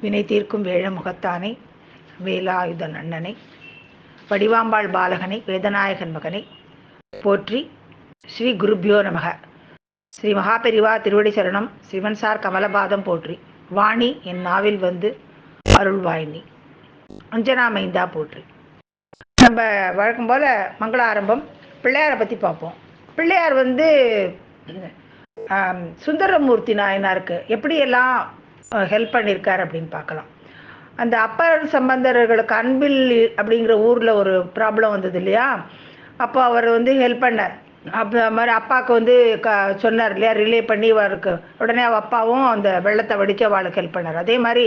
வினை தீர்க்கும் வேழ முகத்தானை வேலாயுதன் அண்ணனை வடிவாம்பாள் பாலகனை வேதநாயகன் மகனை போற்றி. ஸ்ரீ குருப்யோ நமக. ஸ்ரீ மகாபெரிவா திருவடி சரணம். சிவன்சார் கமலபாதம் போற்றி. வாணி என் நாவில் வந்து அருள்வாயினி. அஞ்சனா மைந்தா போற்றி. நம்ம வழக்கம் போல மங்கள ஆரம்பம் பிள்ளையாரை பற்றி பார்ப்போம். பிள்ளையார் வந்து சுந்தரமூர்த்தி நாயனாருக்கு எப்படியெல்லாம் ஹெல்ப் பண்ணியிருக்கார் அப்படின்னு பார்க்கலாம். அந்த அப்பர் சம்பந்தர்களுக்கு அன்பில் அப்படிங்கிற ஊரில் ஒரு ப்ராப்ளம் வந்தது இல்லையா, அப்போ அவர் வந்து ஹெல்ப் பண்ணார். அப்போ மாதிரி அப்பாவுக்கு வந்து சொன்னார் இல்லையா, ரிலே பண்ணி அவருக்கு உடனே அவள் அப்பாவும் அந்த வெள்ளத்தை வடித்து அவளுக்கு ஹெல்ப் பண்ணார். அதே மாதிரி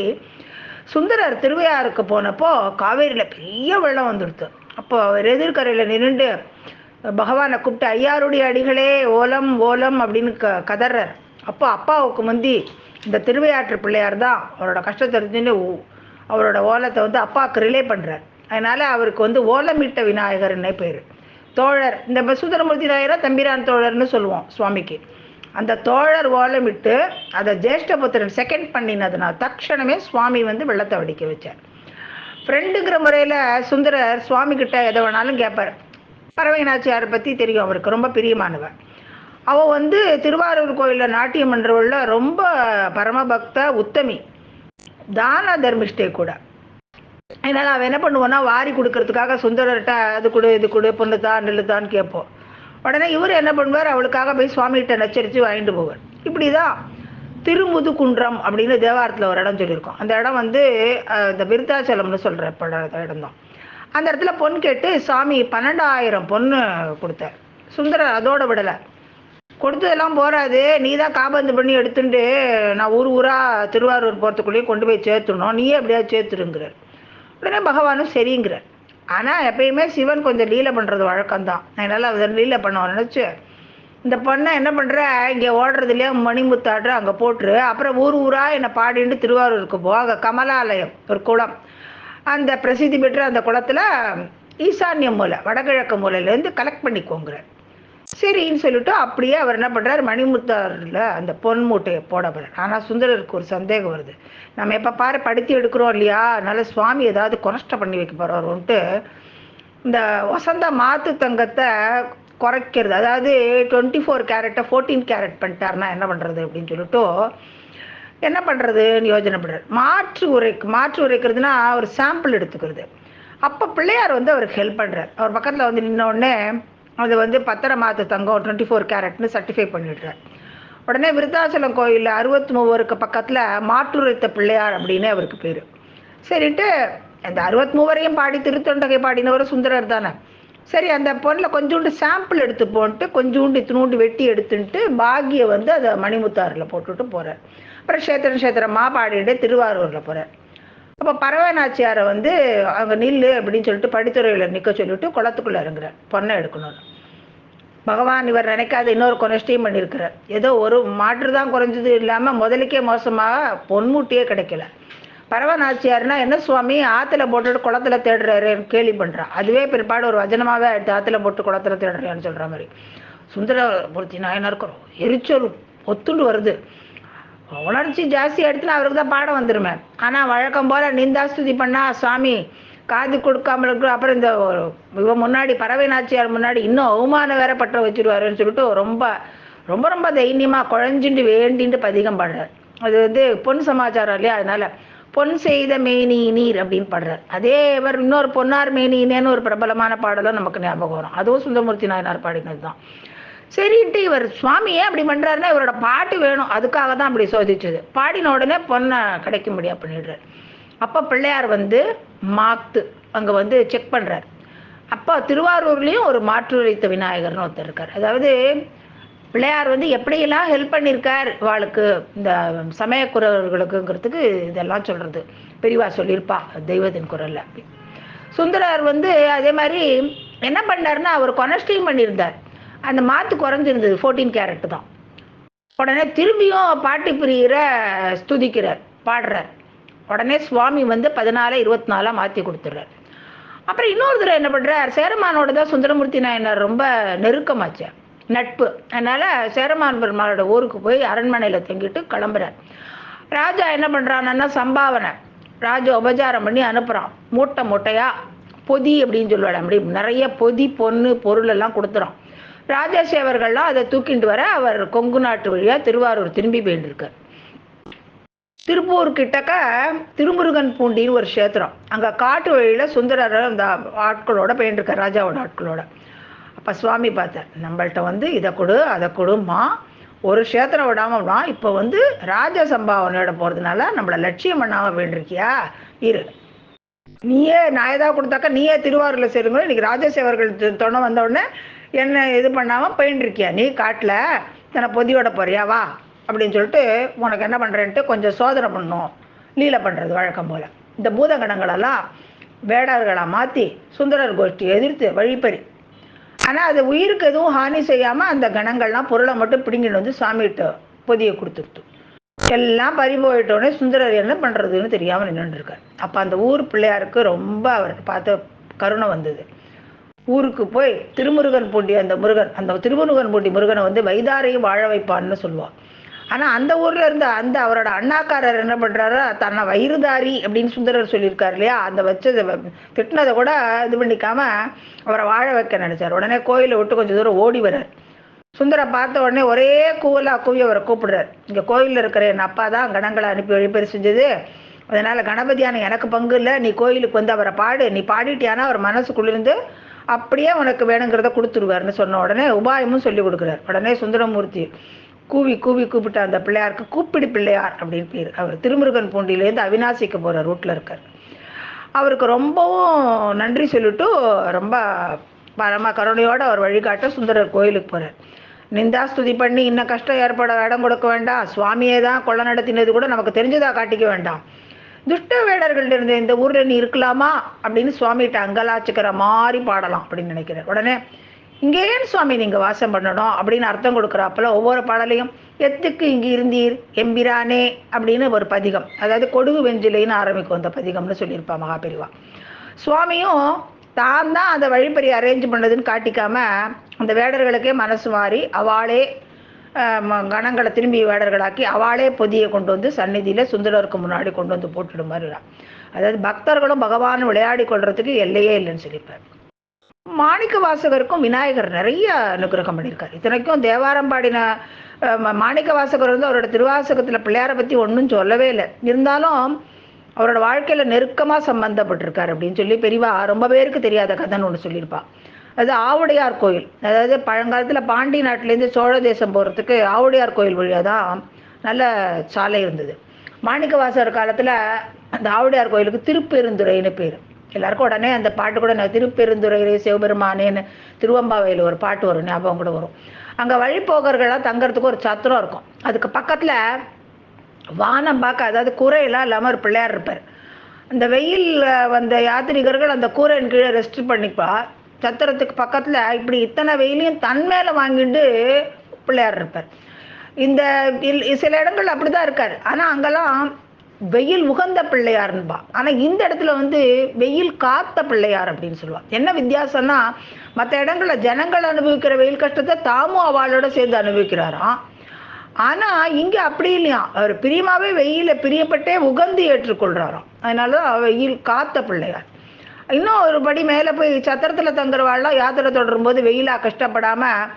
சுந்தரர் திருவையாருக்கு போனப்போ காவேரியில் பெரிய வெள்ளம் வந்துடுது. அப்போ அவர் எதிர்கரையில் நின்றுண்டு பகவானை கூப்பிட்டு ஐயாருடைய அடிகளே ஓலம் ஓலம் அப்படின்னு கதறார். அப்போ அப்பாவுக்கு முந்தி இந்த திருவையாற்று பிள்ளையார் தான் அவரோட கஷ்டத்தை தெரிஞ்சுன்னு அவரோட ஓலத்தை வந்து அப்பாவுக்கு ரிலே பண்ணுறார். அதனால் அவருக்கு வந்து ஓலமிட்ட விநாயகர்னே பேர். தோழர், இந்த சுந்தரமூர்த்தி நாயகரை தம்பிரான் தோழர்னு சொல்லுவோம் சுவாமிக்கு. அந்த தோழர் ஓலமிட்டு அதை ஜேஷ்டபுத்திரன் செகண்ட் பண்ணினதுனால தட்சணமே சுவாமி வந்து வெள்ளத்தை வடிக்க வச்சார். ஃப்ரெண்டுங்கிற முறையில் சுந்தரர் சுவாமி கிட்ட எதை வேணாலும் கேட்பார். பறவை நாச்சியாரை பற்றி தெரியும், அவருக்கு ரொம்ப பிரியமானவர். அவள் வந்து திருவாரூர் கோயிலில் நாட்டியம் பண்ணுறவள்ள ரொம்ப பரமபக்த உத்தமி, தான தர்மிஷ்டே கூட. அதனால் அவள் என்ன பண்ணுவோன்னா வாரி கொடுக்கறதுக்காக சுந்தரர்கிட்ட அது கொடு இது கொடு பொண்ணுதான் நெல்லுதான்னு கேட்போம். உடனே இவர் என்ன பண்ணுவார், அவளுக்காக போய் சுவாமிகிட்ட நச்சரித்து வாங்கிட்டு போவார். இப்படி தான் திருமுதுகுன்றம் அப்படின்னு தேவாரத்தில் ஒரு இடம் சொல்லியிருக்கோம். அந்த இடம் வந்து இந்த விருத்தாச்சலம்னு சொல்கிற இடம் தான். அந்த இடத்துல பொன் கேட்டு சாமி 12,000 பொண்ணு கொடுத்தார். சுந்தரர் அதோட விடலை. கொடுத்ததெல்லாம் போகாது, நீ தான் காபந்து பண்ணி எடுத்துட்டு நான் ஊராக திருவாரூர் போகிறதுக்குள்ளேயே கொண்டு போய் சேர்த்துடணும், நீயே எப்படியாவது சேர்த்துருங்கிறார். உடனே பகவானும் சரிங்கிறார். ஆனால் எப்பயுமே சிவன் கொஞ்சம் லீலை பண்ணுறது வழக்கம்தான். அதனால் அதை லீலை பண்ண நினச்சி இந்த பொண்ணை என்ன பண்ணுற, இங்கே ஓடுறது இல்லையா மணிமுத்தாடுற அங்கே போட்டுரு, அப்புறம் ஊராக என்னை பாடிட்டு திருவாரூருக்கு போ. அங்கே கமலாலயம் ஒரு குளம், அந்த பிரசித்தி பெற்ற அந்த குளத்தில் ஈசான்ய மூலை வடகிழக்கு மூலையிலேருந்து கலெக்ட் பண்ணிக்கோங்கிறார். சரின்னு சொல்லிட்டு அப்படியே அவர் என்ன பண்ணுறார், மணிமுத்தாரில் அந்த பொன் மூட்டையை போட போகிறார். ஆனால் சுந்தரருக்கு ஒரு சந்தேகம் வருது, நம்ம எப்போ பாரு படுத்தி எடுக்கிறோம் இல்லையா, அதனால சுவாமி ஏதாவது கொனஷ்ட பண்ணி வைக்க போகிறோன்ட்டு இந்த வசந்த மாத்து தங்கத்தை குறைக்கிறது, அதாவது 24 கேரட்டை 14 கேரட் பண்ணிட்டாருன்னா என்ன பண்ணுறது அப்படின்னு சொல்லிட்டு என்ன பண்ணுறதுன்னு யோஜனை பண்ணுறார். மாற்று உரைக்கிறதுனா ஒரு சாம்பிள் எடுத்துக்கிறது. அப்போ பிள்ளையார் வந்து அவருக்கு ஹெல்ப் பண்ணுறார். அவர் பக்கத்தில் வந்து நின்னோடனே அது வந்து பத்திர மாத்து தங்கம் 24 கேரட்னு சர்டிஃபை பண்ணிடுறார். உடனே விருத்தாச்சலம் கோயிலில் 63 பக்கத்தில் மாற்றுரைத்த பிள்ளையார் அப்படின்னு அவருக்கு பேர். சரின்ட்டு அந்த 63 பாடி திருத்தொண்டகை பாடினவர் சுந்தரர் தானே. சரி, அந்த பொண்ணில் கொஞ்சோண்டு சாம்பிள் எடுத்து போன்ட்டு கொஞ்சோண்டு இத்தினூண்டு வெட்டி எடுத்துட்டு பாகியை வந்து அதை மணிமுத்தாரில் போட்டுட்டு போகிறார். அப்புறம் சேத்திரமாக பாடிட்டு திருவாரூரில் போகிறார். அப்போ பறவை நாச்சியாரை வந்து அங்கே நில்லு அப்படின்னு சொல்லிட்டு படித்துறையில் நிற்க சொல்லிவிட்டு குளத்துக்குள்ளே இறங்குறார் பொண்ணை எடுக்கணும்னு. பகவான் இவர் நினைக்காத இன்னொரு கொனஸ்டையும் பண்ணியிருக்கிறார். ஏதோ ஒரு மாற்று தான் குறைஞ்சது இல்லாமல் முதலுக்கே மோசமாக பொன்மூட்டியே கிடைக்கல. பறவை நாச்சியார்னா என்ன சுவாமி ஆற்றுல போட்டுட்டு குளத்தில் தேடுறாருன்னு கேள்வி பண்ணுறான். அதுவே பிற்பாடு ஒரு வஜனமாகவே எடுத்து ஆற்றுல போட்டு குளத்தில் தேடுறான்னு சொல்கிற மாதிரி. சுந்தரமூர்த்தி நாயனாருக்கு எரிச்சல் ஒத்துண்டு வருது. உணர்ச்சி ஜாஸ்தி எடுத்துனா அவருக்கு தான் பாடம் வந்துருமே. ஆனால் வழக்கம் போல் நிந்தாஸ்துதி பண்ணால் சுவாமி காது கொடுக்காமல் இருக்கிற. அப்புறம் இந்த இவன் முன்னாடி பறவை நாச்சியார் முன்னாடி இன்னும் அவமானம் வேற பற்ற வச்சுருவாருன்னு சொல்லிட்டு ரொம்ப ரொம்ப ரொம்ப தைரியமாக குழஞ்சிட்டு வேண்டின்ட்டு பதிகம் பாடுறார். அது வந்து பொன் சமாச்சாரம் இல்லையா, அதனால பொன் செய்த மேனி நீர் அப்படின்னு பாடுறார். அதே இவர் இன்னொரு பொன்னார் மேனினேன்னு ஒரு பிரபலமான பாடலும் நமக்கு ஞாபகம் வரும். அதுவும் சுந்தரமூர்த்தி நாயனார் பாடினது தான். சரின்ட்டு இவர் சுவாமியே அப்படி பண்ணுறாருன்னா இவரோட பாட்டு வேணும், அதுக்காக தான் அப்படி சோதிச்சது. பாடின உடனே பொண்ணை கிடைக்க முடியாது பண்ணிடுறார். அப்போ பிள்ளையார் வந்து மாத்து அங்கே வந்து செக் பண்ணுறார். அப்போ திருவாரூர்லேயும் ஒரு மாற்றுரைத்த விநாயகர்னு ஒருத்தர் இருக்கார். அதாவது பிள்ளையார் வந்து எப்படியெல்லாம் ஹெல்ப் பண்ணியிருக்கார் வாழ்க்கு இந்த சமயக்குறவர்களுக்குங்கிறதுக்கு இதெல்லாம் சொல்கிறது பெரியவா சொல்லியிருப்பா தெய்வத்தின் குரலில். அப்படி சுந்தரர் வந்து அதே மாதிரி என்ன பண்ணார்னா அவர் கொனஸ்டையும் பண்ணியிருந்தார். அந்த மாத்து குறைஞ்சிருந்தது 14 கேரட் தான். உடனே திரும்பியும் பாட்டி பிரியரை ஸ்துதிக்கிறார், பாடுறார். உடனே சுவாமி வந்து 14-24 மாற்றி கொடுத்துட்றார். அப்புறம் இன்னொரு தடவை என்ன பண்ணுறார், சேரமானோட தான் சுந்தரமூர்த்தி நாயனார் ரொம்ப ராஜா என்ன பண்ணுறான்னா சம்பாவனை ராஜா உபச்சாரம் பண்ணி அனுப்புகிறான். மூட்டை மூட்டையாக பொதி அப்படின்னு சொல்லுவாள். அப்படி நிறைய பொதி பொண்ணு பொருள் எல்லாம் கொடுத்துறான். ராஜா சேவர்கள்லாம் அதை தூக்கிட்டு வர அவர் கொங்கு நாட்டு வழியாக திருவாரூர் திரும்பி போயிட்டுருக்கார். திருப்பூர் கிட்டக்க திருமுருகன் பூண்டின்னு ஒரு கஷேத்திரம். அங்கே காட்டு வழியில் சுந்தரர் அந்த ஆட்களோட போயிட்டுருக்கார், ராஜாவோட ஆட்களோட. அப்போ சுவாமி பார்த்தார், நம்மள்கிட்ட இதை கொடு அதை கொடுமா, ஒரு கஷேத்திரம் விடாமல்னா இப்போ ராஜ சம்பாவனையோட போகிறதுனால நம்மளை லட்சியம் பண்ணாமல் வேண்டியிருக்கியா, இரு நீயே நான் ஏதாவது கொடுத்தாக்கா நீயே திருவாரூரில் சேருங்க, இன்னைக்கு ராஜசேவர்கள் துணை வந்த உடனே என்ன இது பண்ணாமல் போயின்ட்டுருக்கியா, நீ காட்டில் என்னை பொதியோட போறியா வா அப்படின்னு சொல்லிட்டு உனக்கு என்ன பண்ணுறேன்ட்டு கொஞ்சம் சோதனை பண்ணணும், லீலை பண்ணுறது வழக்கம் போல். இந்த பூதகணங்களெல்லாம் வேடர்களாக மாற்றி சுந்தரர் கோஷ்டி எதிர்த்து வழிப்பறி. ஆனால் அது உயிருக்கு எதுவும் ஹானி செய்யாமல் அந்த கணங்கள்லாம் பொருளை மட்டும் பிடிங்கிட்டு சாமிகிட்ட பொதியை கொடுத்துருத்து. எல்லாம் பறிபோயிட்டோடனே சுந்தரர் என்ன பண்ணுறதுன்னு தெரியாமல் நின்றுருக்கார். அப்போ அந்த ஊர் பிள்ளையாருக்கு ரொம்ப அவருக்கு பார்த்து கருணை வந்தது. ஊருக்கு போய் திருமுருகன் பூண்டி அந்த திருமுருகன் பூண்டி முருகனை வைதாரையும் வாழ வைப்பான்னு சொல்லுவாள். ஆனால் அந்த ஊரில் இருந்த அவரோட அண்ணாக்காரர் என்ன பண்ணுறாரோ தன்னை வயிறுதாரி அப்படின்னு சுந்தரர் சொல்லியிருக்காரு இல்லையா, அந்த வச்சதை திட்டினதை கூட இது பண்ணிக்காமல் அவரை வாழ வைக்க நினச்சார். உடனே கோயிலை விட்டு கொஞ்சம் தூரம் ஓடி வர்றார். சுந்தரை பார்த்த உடனே ஒரே கூவலாக கூவி அவரை கூப்பிடுறார். இங்கே கோயிலில் இருக்கிற என் அப்பா தான் கணங்களை அனுப்பி வழிபறி செஞ்சது, அதனால் கணபதியான எனக்கு பங்கு இல்லை, நீ கோயிலுக்கு அவரை பாடு, நீ பாடிட்டியானா அவர் மனசுக்குள்ளிருந்து அப்படியே உனக்கு வேணுங்கிறத கொடுத்துருவார்னு சொன்ன உடனே உபாயமும் சொல்லி கொடுக்குறார். உடனே சுந்தரமூர்த்தி கூவி கூப்பிட்ட அந்த பிள்ளையாருக்கு கூப்பிடி பிள்ளையார் அப்படின்னு பேர். அவர் திருமுருகன் பூண்டியிலேருந்து அவினாசிக்கு போகிற ரூட்டில் இருக்கார். அவருக்கு ரொம்பவும் நன்றி சொல்லிட்டு ரொம்ப பரம கருணையோடு அவர் வழிகாட்ட சுந்தரர் கோயிலுக்கு போகிறார். நிந்தாஸ்துதி பண்ணி இன்னும் கஷ்டம் ஏற்பட இடம் கொடுக்க வேண்டாம், சுவாமியே தான் கொள்ள நடத்தினது கூட நமக்கு தெரிஞ்சதாக காட்டிக்க வேண்டாம், துஷ்ட வேடர்கள் இருந்த இந்த ஊரில் நீ இருக்கலாமா அப்படின்னு சுவாமிகிட்ட அங்கலாச்சுக்கிற மாதிரி பாடலாம் அப்படின்னு நினைக்கிறார். உடனே இங்கே ஏன் சுவாமி நீங்கள் வாசம் பண்ணணும் அப்படின்னு அர்த்தம் கொடுக்குறாப்புல ஒவ்வொரு பாடலையும் எத்துக்கு இங்கே இருந்தீர் எம்பிரானே அப்படின்னு ஒரு பதிகம், அதாவது கொடுகு வெஞ்சிலைன்னு ஆரம்பிக்கும் அந்த பதிகம்னு சொல்லியிருப்பா மகாபெரிவா. சுவாமியும் தான் தான் அந்த வழிப்பறி அரேஞ்ச் பண்ணதுன்னு காட்டிக்காம அந்த வேடர்களுக்கே மனசு மாறி அவளே கணங்களை திரும்பி வேடர்களாக்கி அவளே பொதியை கொண்டு சந்நிதியில் சுந்தரருக்கு முன்னாடி கொண்டு போட்டுடும் மாதிரி. அதாவது பக்தர்களும் பகவான் விளையாடி கொள்றதுக்கு எல்லையே இல்லைன்னு சொல்லியிருப்பார். மாணிக்க வாசகருக்கும் விநாயகர் நிறைய அனுகிரகம் பண்ணியிருக்காரு. இத்தனைக்கும் தேவாரம் பாடின மாணிக்க வாசகர் அவரோட திருவாசகத்தில் பிள்ளையாரை பற்றி ஒன்றும் சொல்லவே இல்லை, இருந்தாலும் அவரோட வாழ்க்கையில் நெருக்கமாக சம்பந்தப்பட்டிருக்காரு அப்படின்னு சொல்லி பெரியவா ரொம்ப பேருக்கு தெரியாத கதைன்னு ஒன்று சொல்லியிருப்பா. அது ஆவுடையார் கோயில், அதாவது பழங்காலத்தில் பாண்டி நாட்டிலேருந்து சோழ தேசம் போகிறதுக்கு ஆவுடையார் கோயில் வழியாக தான் நல்ல சாலை இருந்தது. மாணிக்க வாசகர் காலத்தில் அந்த ஆவுடையார் கோயிலுக்கு திருப்பெருந்துறைன்னு பேர். எல்லாருக்கும் உடனே அந்த பாட்டு கூட திருப்பெருந்துறை சிவபெருமானேன்னு திருவம்பாவையில் ஒரு பாட்டு வரும், ஞாபகம் கூட வரும். அங்கே வழிபோக்கர்களாக தங்கறதுக்கு ஒரு சத்திரம் இருக்கும். அதுக்கு பக்கத்தில் வானம் பார்க்க, அதாவது கூரையெல்லாம் இல்லாமல் ஒரு பிள்ளையார் இருப்பார். அந்த வெயில் வந்த யாத்திரிகர்கள் அந்த கூரையின் கீழே ரெஸ்ட் பண்ணிப்பா. சத்திரத்துக்கு பக்கத்தில் இப்படி இத்தனை வெயிலையும் தன் மேலே வாங்கிட்டு பிள்ளையார் இருப்பார். இந்த சில இடங்கள் அப்படி தான் இருக்கார். ஆனால் அங்கெல்லாம் வெயில் உகந்த பிள்ளையார்ன்பா. ஆனால் இந்த இடத்துல வெயில் காத்த பிள்ளையார் அப்படின்னு சொல்லுவாள். என்ன வித்தியாசம்னா, மற்ற இடங்களில் ஜனங்கள் அனுபவிக்கிற வெயில் கஷ்டத்தை தாமும் அவளோட சேர்ந்து அனுபவிக்கிறாராம். ஆனால் இங்கே அப்படி இல்லையா, அவர் பிரியமாகவே வெயில பிரியப்பட்டே உகந்து ஏற்றுக்கொள்கிறாராம். அதனால தான் வெயில் காத்த பிள்ளையார். இன்னும் ஒரு படி மேலே போய் சத்திரத்தில் தங்குறவாள்லாம் யாத்திரை தொடரும் போது வெயிலாக கஷ்டப்படாமல்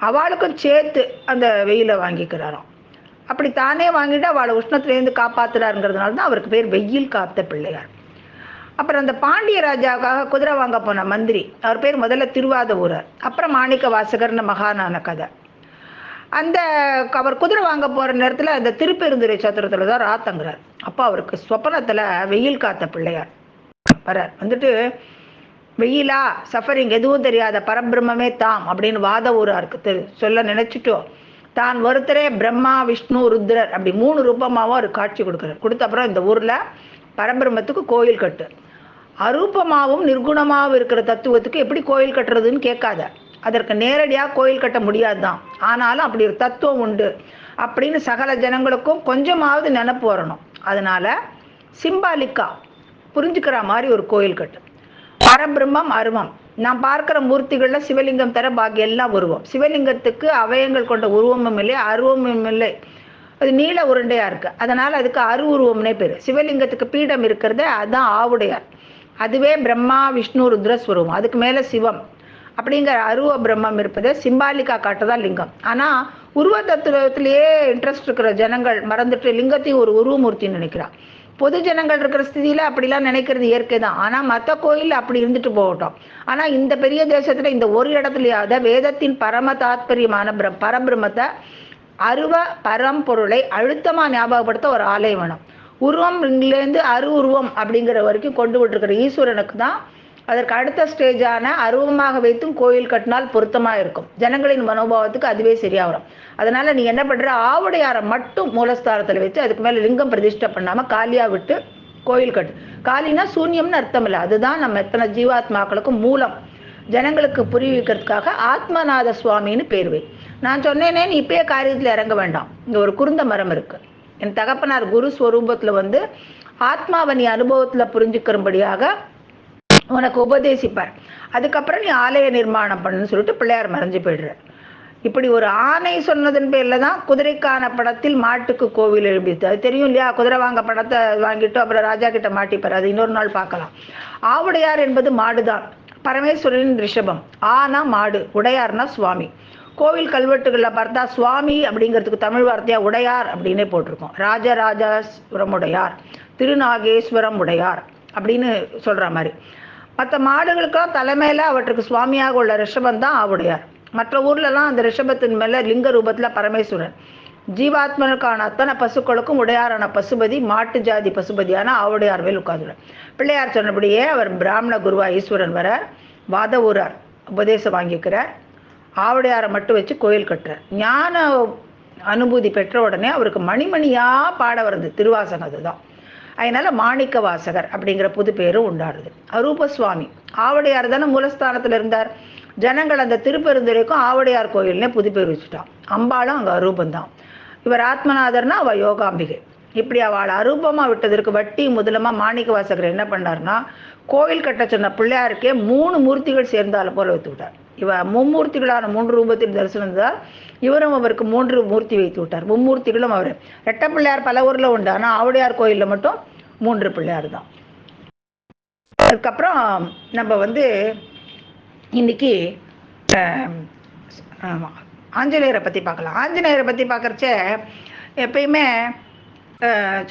அவளுக்கும் சேர்த்து அந்த வெயிலை வாங்கிக்கிறாராம். அப்படி தானே வாங்கிட்டு அவளை உஷ்ணத்துலேருந்து காப்பாற்றுறாருங்கிறதுனால தான் அவருக்கு பேர் வெயில் காத்த பிள்ளையார். அப்புறம் அந்த பாண்டிய ராஜாவுக்காக குதிரை வாங்க போன மந்திரி, அவர் பேர் முதல்ல திருவாத ஊரர், அப்புறம் மாணிக்க வாசகர்னு மகானான கதை. அவர் குதிரை வாங்க போகிற நேரத்தில் அந்த திருப்பெருந்துறை சத்திரத்தில் தான் ராத்தங்கிறார். அப்போ அவருக்கு சொப்பனத்தில் வெயில் காத்த பிள்ளையார் வரார். வெயிலா சஃபரிங் எதுவும் தெரியாத பரபிரம்மே தாம் அப்படின்னு வாத ஊராருக்கு சொல்ல நினைச்சிட்டோம். தான் ஒருத்தரே பிரம்மா விஷ்ணு ருத்ரர் அப்படி 3 ரூபமாகவும் அவர் காட்சி கொடுக்குறார். கொடுத்த அப்புறம் இந்த ஊரில் பரபிரம்மத்துக்கு கோயில் கட்டு, அரூபமாகவும் நிர்குணமாகவும் இருக்கிற தத்துவத்துக்கு எப்படி கோயில் கட்டுறதுன்னு கேட்காத, அதற்கு நேரடியாக கோயில் கட்ட முடியாது தான், ஆனாலும் அப்படி ஒரு தத்துவம் உண்டு அப்படின்னு சகல ஜனங்களுக்கும் கொஞ்சமாவது நினப்பு வரணும். அதனால சிம்பாலிக்கா புரிஞ்சுக்கிற மாதிரி ஒரு கோயில் கட்டு. பரபிரம்மம் அருவம், நாம் பார்க்கிற மூர்த்திகளில் சிவலிங்கம் தர பாக்கி எல்லாம் உருவம். சிவலிங்கத்துக்கு அவயங்கள் கொண்ட உருவமும் இல்லை, அருவமும் இல்லை. அது நீல உருண்டையாக இருக்குது. அதனால் அதுக்கு அருவுருவம்னே பேர். சிவலிங்கத்துக்கு பீடம் இருக்கிறது அதுதான் ஆவுடையார். அதுவே பிரம்மா விஷ்ணு ருத்ரஸ்வரூபம், அதுக்கு மேலே சிவம் அப்படிங்கிற அருவ பிரம்மம் இருப்பது சிம்பாலிக்கா காட்டுதான் லிங்கம். ஆனால் உருவ தத்துவத்திலேயே இன்ட்ரெஸ்ட் இருக்கிற ஜனங்கள் மறந்துட்டு லிங்கத்தையும் ஒரு உருவமூர்த்தின்னு நினைக்கிறான். பொது ஜனங்கள் இருக்கிற ஸ்திதியில் அப்படிலாம் நினைக்கிறது இயற்கை தான். ஆனால் மற்ற கோயில் அப்படி இருந்துட்டு போகட்டும். ஆனால் இந்த பெரிய தேசத்தில் இந்த ஒரு இடத்துலையாவது வேதத்தின் பரம தாத்பரியமான பரபிரம்மத்தை அருவ பரம்பொருளை அழுத்தமாக ஞாபகப்படுத்த ஒரு ஆலயம் வேணும். உருவம் இங்கிலேருந்து உருவம் அப்படிங்கிற வரைக்கும் கொண்டு விட்டுருக்கிற ஈஸ்வரனுக்கு தான் அதற்கு அடுத்த ஸ்டேஜான அருவமாக வைத்தும் கோயில் கட்டினால் பொருத்தமாக இருக்கும். ஜனங்களின் மனோபாவத்துக்கு அதுவே சரியாக வரும். அதனால் நீ என்ன பண்ணுற, ஆவுடையாரை மட்டும் மூலஸ்தானத்தில் வச்சு அதுக்கு மேலே லிங்கம் பிரதிஷ்டை பண்ணாமல் காலியாக விட்டு கோயில் கட்டு. காலினா சூன்யம்னு அர்த்தம் இல்லை, அதுதான் நம்ம எத்தனை ஜீவாத்மாக்களுக்கும் மூலம். ஜனங்களுக்கு புரிவிக்கிறதுக்காக ஆத்மநாத சுவாமின்னு பேர் வை. நான் சொன்னேனே நீ இப்பயே காரியத்தில் இறங்க வேண்டாம். இங்கே ஒரு குருந்த மரம் இருக்குது. என் தகப்பனார் குரு ஸ்வரூபத்தில் வந்து ஆத்மாவை நீ அனுபவத்தில் புரிஞ்சுக்கிறபடியாக உனக்கு உபதேசிப்பார். அதுக்கப்புறம் நீ ஆலய நிர்மாணம் பண்ணுன்னு சொல்லிட்டு பிள்ளையார் மறைஞ்சு போய்டுற. இப்படி ஒரு ஆணை சொன்னதன் பேரில் தான் குதிரைக்கான படத்தில் மாட்டுக்கு கோவில் எழுப்பிது. அது தெரியும் இல்லையா? குதிரை வாங்க படத்தை வாங்கிட்டு அப்புறம் ராஜா கிட்ட மாட்டிப்பார். அது இன்னொரு நாள் பார்க்கலாம். ஆவுடையார் என்பது மாடுதான். பரமேஸ்வரனின் ரிஷபம். ஆனா மாடு, உடையார்னா சுவாமி. கோவில் கல்வெட்டுகளில் பார்த்தா சுவாமி அப்படிங்கிறதுக்கு தமிழ் வார்த்தையாக உடையார் அப்படின்னே போட்டிருக்கோம். ராஜராஜேஸ்வரம் உடையார், திருநாகேஸ்வரம் உடையார் அப்படின்னு சொல்கிற மாதிரி. மற்ற மாடுகளுக்கெல்லாம் தலைமையில் அவற்றுக்கு சுவாமியாக உள்ள ரிஷபம் தான் ஆவுடையார். மற்ற ஊர்லலாம் அந்த ரிஷபத்தின் மேலே லிங்க ரூபத்தில் பரமேஸ்வரன். ஜீவாத்மனுக்கான அத்தனை பசுக்களுக்கும் உடையாரான பசுபதி, மாட்டு ஜாதி பசுபதியான ஆவுடையார் மேல் உட்கார்ந்துறார். பிள்ளையார் சொன்னபடியே அவர் பிராமண குருவா ஈஸ்வரன் வர வாத ஊரார் உபதேசம் வாங்கிக்கிறார். ஆவுடையாரை மட்டும் வச்சு கோயில் கட்டுறார். ஞான அனுபூதி பெற்ற உடனே அவருக்கு மணிமணியாக பாட வருது திருவாசகம். அதுதான் அதனால மாணிக்க வாசகர் அப்படிங்கிற புது பேரும் உண்டாடுது. அரூப சுவாமி ஆவுடையார் தானே மூலஸ்தானத்தில் இருந்தார். ஜனங்கள் அந்த திருப்பெருந்துறைக்கும் ஆவுடையார் கோயில்னே புது பேர் வச்சுட்டான். அம்பாளும் அங்கே அரூபந்தான். இவர் ஆத்மநாதர்னா அவள் யோகாம்பிகை. இப்படி அவள் அரூபமாக விட்டதற்கு வட்டி முதலமாக மாணிக்க வாசகர் என்ன பண்ணார்னா, கோயில் கட்ட சொன்ன பிள்ளையாருக்கே 3 மூர்த்திகள் சேர்ந்தாலும் போல வைத்து விட்டார். இவ மும்மூர்த்திகளான 3 ரூபத்தில் தரிசனம் தான். இவரும் அவருக்கு 3 மூர்த்தி வைத்து விட்டார். மும்மூர்த்திகளும் அவர். ரெட்ட பிள்ளையார் பல ஊரில் உண்டு, ஆனால் ஆவுடையார் கோயிலில் மட்டும் 3 பிள்ளையார் தான். அதுக்கப்புறம் நம்ம வந்து இன்னைக்கு ஆஞ்சநேயரை பற்றி பார்க்கலாம். ஆஞ்சநேயரை பற்றி பார்க்குறச்ச எப்பயுமே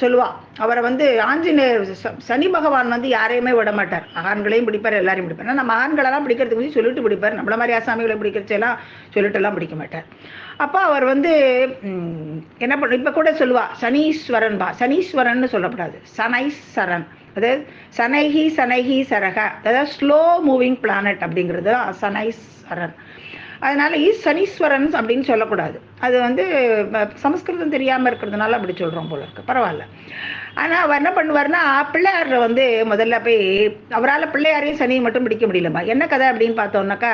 சொல்லுவா, அவரை வந்து ஆஞ்சநேயர் சனி பகவான் வந்து யாரையுமே விட மாட்டார். மகான்களையும் பிடிப்பார், எல்லாரையும் பிடிப்பார். ஆனால் மகான்களெல்லாம் பிடிக்கிறதுக்கு வந்து சொல்லிட்டு பிடிப்பார். நம்மள மாதிரி ஆசாமிகளை பிடிக்கிறச்செல்லாம் சொல்லிட்டுலாம் பிடிக்க மாட்டார். அப்போ அவர் வந்து என்ன பண்ண, இப்போ கூட சொல்லுவா சனீஸ்வரன் பா. சனீஸ்வரன் சொல்லப்படாது, சனைஸ்வரன். அதாவது சனைஹி சனைஹி சரக, அதாவது ஸ்லோ மூவிங் பிளானட் அப்படிங்கிறது சனைஸ்வரன். அதனால சனீஸ்வரன் அப்படின்னு சொல்லக்கூடாது. அது வந்து சமஸ்கிருதம் தெரியாமல் இருக்கிறதுனால அப்படி சொல்கிறோம் போல இருக்கு. பரவாயில்ல. ஆனால் அவர் என்ன பண்ணுவார்னா, பிள்ளையார் வந்து முதல்ல போய் அவரால் பிள்ளையாரையும் சனியை மட்டும் பிடிக்க முடியலம்மா. என்ன கதை அப்படின்னு பார்த்தோம்னாக்கா,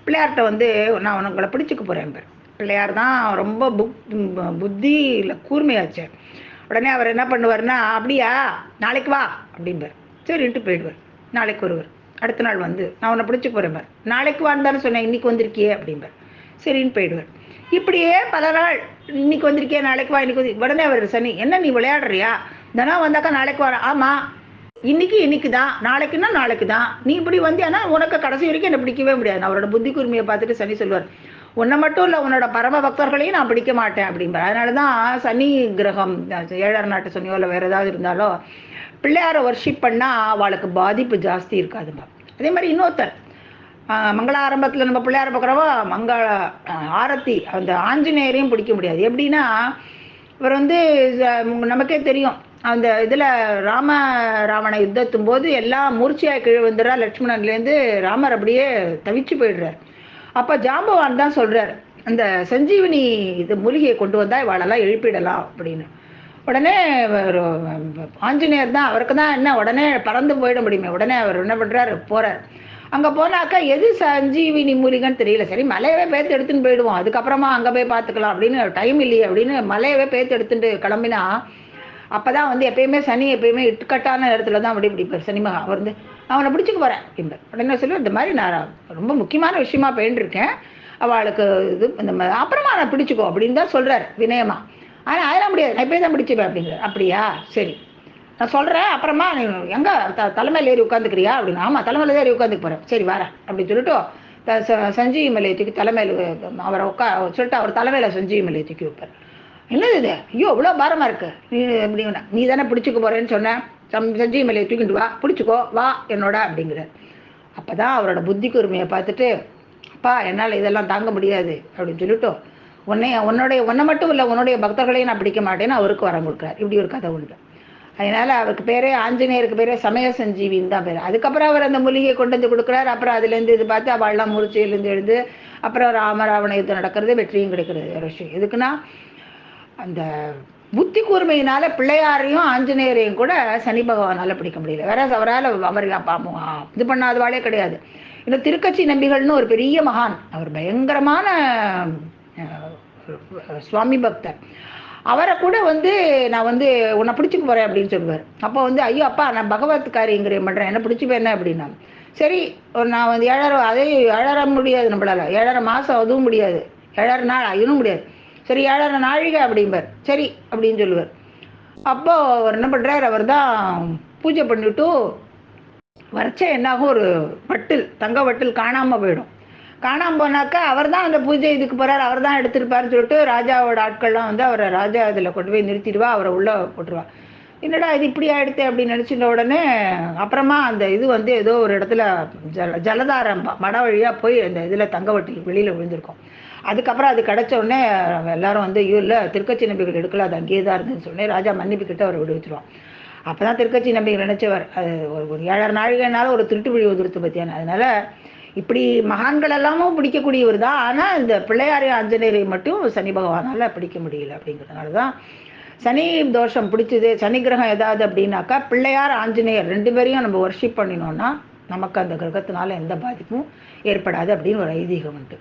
பிள்ளையார்கிட்ட வந்து நான் உங்களை பிடிச்சிக்க போகிறேன். பிள்ளையார் தான் ரொம்ப புத்தியில் கூர்மையாச்சு. உடனே அவர் என்ன பண்ணுவார்னா, அப்படியா நாளைக்கு வா அப்படின்பார். சரின்ட்டு போயிடுவார். நாளைக்கு வருவார். அடுத்த நாள் வந்து நான் உன்னை பிடிச்சி போகிறேன். நாளைக்கு வான்னு சொன்னேன், இன்னைக்கு வந்திருக்கியே அப்படிம்பார். சரின்னு போயிடுவார். இப்படியே பல நாள், இன்னைக்கு வந்திருக்கியே நாளைக்கு வா, இன்னைக்கு உடனே அவர் சனி, என்ன நீ விளையாடுறியா, தினம் வந்தாக்கா நாளைக்கு வர. ஆமாம், இன்னைக்கு தான், நாளைக்குன்னா நாளைக்கு தான். நீ இப்படி வந்தியானா உனக்கு கடைசி வரைக்கும் என்னை பிடிக்கவே முடியாது. அவரோட புத்தி கூர்மையை பார்த்துட்டு சனி சொல்லுவார், உன்னை மட்டும் இல்லை உன்னோட பரம பக்தர்களையும் நான் பிடிக்க மாட்டேன் அப்படிம்பார். அதனால தான் சனி கிரகம் ஏழார் நாட்டு சனியோ இல்லை வேறு ஏதாவது இருந்தாலோ பிள்ளையாரை வர்ஷிப் பண்ணால் அவளுக்கு பாதிப்பு ஜாஸ்தி இருக்காதுங்க. அதே மாதிரி இன்னொருத்தர் மங்கள ஆரம்பத்தில் நம்ம பிள்ளையார பார்க்குறவோ மங்கள ஆரத்தி அந்த ஆஞ்சநேயரையும் பிடிக்க முடியாது. எப்படின்னா, இவர் வந்து நமக்கே தெரியும், அந்த இதில் ராவண யுத்தத்தும் போது எல்லாம் மூர்ச்சியாக கீழே வந்துடுறா. லட்சுமணன்லேருந்து ராமர் அப்படியே தவிச்சு போயிடுறார். அப்போ ஜாம்பவான் தான் சொல்கிறார், அந்த சஞ்சீவினி இது மூலிகையை கொண்டு வந்தால் இவாளெல்லாம் எழுப்பிடலாம் அப்படின்னு. உடனே ஆஞ்சநேயர் தான், அவருக்கு தான் என்ன உடனே பறந்து போயிட முடியுமே. உடனே அவர் என்ன பண்ணுறாரு, போகிறார். அங்கே போனாக்கா எது சஞ்சீவினி மூலிகைன்னு தெரியல. சரி மலையவே பேர்த்து எடுத்துன்னு போயிடுவோம், அதுக்கப்புறமா அங்கே போய் பார்த்துக்கலாம் அப்படின்னு, டைம் இல்லையே அப்படின்னு மலையவே பேர்த்து எடுத்துட்டு கிளம்பினா, அப்போ தான் வந்து எப்பயுமே சனி எப்பயுமே இட்டுக்கட்டான இடத்துல தான் அப்படி பிடிப்பார் சனிமகா. அவர் வந்து நான் அவனை பிடிச்சிக்க போகிறேன் அப்படிம்பார். உடனே சொல்லி, இந்த மாதிரி நான் ரொம்ப முக்கியமான விஷயமா போயின்ட்டுருக்கேன், அவளுக்கு இது இந்த அப்புறமா நான் பிடிச்சிக்கோ அப்படின்னு தான் சொல்கிறார் வினயமா. ஆனால் அதெல்லாம் முடியாது, நான் இப்படியே தான் பிடிச்சிப்பேன் அப்படிங்கிறார். அப்படியா, சரி நான் சொல்கிறேன், அப்புறமா நீ எங்கே தலைமையில் ஏறி உட்காந்துக்கிறியா அப்படின்னு. ஆமாம், தலைமையில் ஏறி உட்காந்துக்கு போகிறேன், சரி வரேன் அப்படின்னு சொல்லிட்டு சஞ்சீவி மலையை தூக்கி தலைமையில் அவரை சொல்லிட்டு அவர் தலைமையில் சஞ்சீவி மலையை தூக்கி வைப்பார். என்னது இது, ஐயோ இவ்வளோ பாரமாக இருக்கு, நீ எப்படின்னா நீ தானே பிடிச்சிக்க போகிறேன்னு சொன்னேன், சஞ்சீவி மலையை தூக்கிட்டு வா, பிடிச்சிக்கோ வா என்னோட அப்படிங்கிறார். அப்போ தான் அவரோட புத்தி கூர்மையை பார்த்துட்டு, அப்பா என்னால் இதெல்லாம் தாங்க முடியாது அப்படின்னு சொல்லிட்டு, உன்னை மட்டும் இல்லை உன்னுடைய பக்தர்களையும் நான் பிடிக்க மாட்டேன்னு அவருக்கு வரம் கொடுக்குறாரு. இப்படி ஒரு கதை உண்டு. அதனால் அவருக்கு பேரே ஆஞ்சநேயருக்கு பேரே சமய சஞ்சீவின்னு தான் பேர். அதுக்கப்புறம் அவர் அந்த மூலிகையை கொண்டு வந்து கொடுக்குறாரு. அப்புறம் அதுலேருந்து இது பார்த்து அவள்லாம் முறிச்சியிலேருந்து எழுந்து அப்புறம் ராமராவண யுத்தம் நடக்கிறது, வெற்றியும் கிடைக்கிறது ஒரு விஷயம். எதுக்குன்னா அந்த புத்தி கூர்மையினால பிள்ளையாரையும் ஆஞ்சநேயரையும் கூட சனி பகவானால் பிடிக்க முடியல. வேற அவரால் அவர் இது பண்ணாதவாளே கிடையாது. இன்னும் திருக்கட்சி நம்பிகள்னு ஒரு பெரிய மகான், அவர் பயங்கரமான சுவாமி பக்தர். அவரை கூட நான் உன்னை பிடிச்சிக்க போகிறேன் அப்படின்னு சொல்லுவார். அப்போ ஐயோ அப்பா நான் பகவத் காரியங்கிரியம் பண்ணுறேன், என்ன பிடிச்சிப்பேன் என்ன அப்படின்னா, சரி நான் 7.5 முடியாது, நம்மளால 7.5 மாதம் அதுவும் முடியாது, 7.5 நாள் அதுவும் முடியாது, சரி 7.5 நாழிகை அப்படிம்பார். சரி அப்படின்னு சொல்லுவார். அப்போ அவர் என்ன பண்ணுறார், அவர் தான் பூஜை பண்ணிவிட்டு வரைச்சா என்னாகும், ஒரு வட்டில் தங்க வட்டில் காணாமல் போயிடும். காணாமல் போனாக்கா அவர் தான் அந்த பூஜை இதுக்கு போகிறார், அவர் தான் எடுத்துருப்பாருன்னு சொல்லிட்டு ராஜாவோட ஆட்கள்லாம் அவரை ராஜா இதில் கொண்டு போய் நிறுத்திடுவா, அவரை உள்ளே போட்டுருவா. என்னடா இது இப்படி ஆகிடுது அப்படின்னு நினச்சிட்ட உடனே அப்புறமா அந்த இது ஏதோ ஒரு இடத்துல ஜலதாரம் மட வழியாக போய் அந்த இதில் தங்க வட்டி வெளியில் விழுந்திருக்கும். அதுக்கப்புறம் அது கிடச்ச உடனே எல்லாரும் ஐயோ இல்லை திருக்கட்சி நம்பிகள் எடுக்கல, அது அங்கேயே தான் இருந்துன்னு சொன்னேன். ராஜா மன்னிப்புக்கிட்ட அவரை விடுவிச்சிருவான். அப்போ தான் திருக்கட்சி நம்பிகள் நினச்சவர், அது ஒரு 7.5 நாழிகைனால ஒரு திருட்டு விழி உதிர்த்து பற்றியான. அதனால் இப்படி மகான்கள் எல்லாமும் பிடிக்கக்கூடியவர் தான். ஆனால் இந்த பிள்ளையாரையும் ஆஞ்சநேயரையும் மட்டும் சனி பகவானால் பிடிக்க முடியல. அப்படிங்கிறதுனால தான் சனி தோஷம் பிடிச்சது. சனி கிரகம் ஏதாவது அப்படின்னாக்கா பிள்ளையார் ஆஞ்சநேயர் 2 பேரையும் நம்ம வர்ஷிப் பண்ணினோன்னா நமக்கு அந்த கிரகத்தினால எந்த பாதிப்பும் ஏற்படாது அப்படின்னு ஒரு ஐதீகம் உண்டு.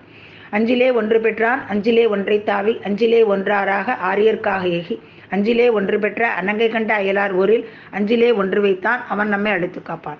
5லே 1 பெற்றான், 5லே 1 தாவி, 5லே 1 ஆரியர்க்காக ஏகி, 5லே 1 பெற்ற அனங்கை கண்ட அயலார் ஊரில், 5லே 1 வைத்தான் அவன் நம்மை அழைத்து காப்பான்.